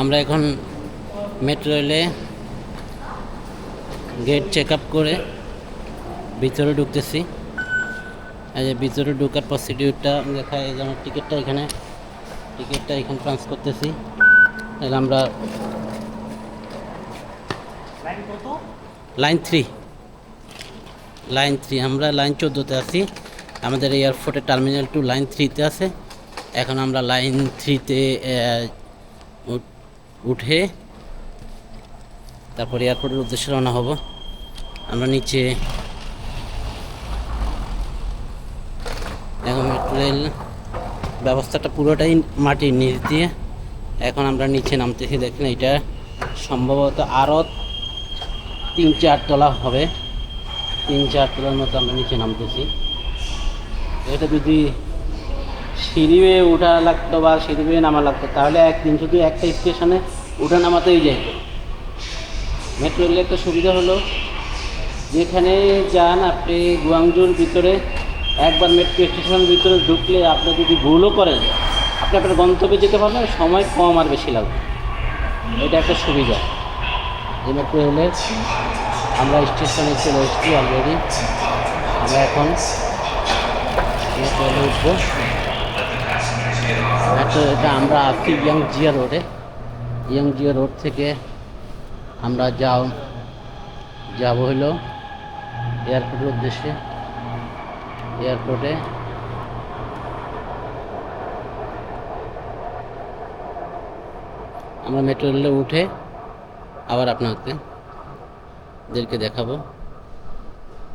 আমরা এখন মেট্রো রেলে গেট চেক আপ করে ভিতরে ঢুকতেছি। এই যে ভিতরে ঢোকার প্রসিডিউরটা দেখায়, এই যে আমার টিকিটটা এখানে পাঞ্চ করতেছি। তাহলে আমরা লাইন 3 আমরা লাইন 14তে আছি। আমাদের এয়ারপোর্টে টার্মিনাল 2 লাইন 3তে আছে। এখন আমরা লাইন 3তে উঠে তারপর এয়ারপোর্টের উদ্দেশ্যে রওনা হব। আমরা নিচে এখন মেট্রো রেল ব্যবস্থাটা পুরোটাই মাটির নিচ দিয়ে। এখন আমরা নিচে নামতেছি। দেখেন এটা সম্ভবত আরও 3-4 তলা হবে। 3-4 তলার মতো আমরা নিচে নামতেছি। এটা যদি সিঁড়ি বেয়ে ওঠা লাগতো বা সিঁড়ি বেয়ে নামা লাগতো তাহলে একদিন শুধু একটা স্টেশনে ওঠা নামাতেই যাইত। মেট্রো রেলের একটা সুবিধা হলো, যেখানে যান আপনি গুয়াংজুর ভিতরে একবার মেট্রো স্টেশনের ভিতরে ঢুকলে আপনি যদি ভুলও করেন আপনি আপনার গন্তব্যে যেতে পারবেন, সময় কম আর বেশি লাগবে। এটা একটা সুবিধা এই মেট্রো রেলের। আমরা স্টেশনে চলে এসেছি অলরেডি। আমরা এখন মেট্রো রেলে উঠবো। এটা আমরা আছি ইয়াংজিয়া রোডে। ইয়াংজিয়া রোড থেকে আমরা যাব হলো এয়ারপোর্টের উদ্দেশ্যে। এয়ারপোর্টে আমরা মেট্রো রেলে উঠে আবার আপনাদেরকে দেখাবো।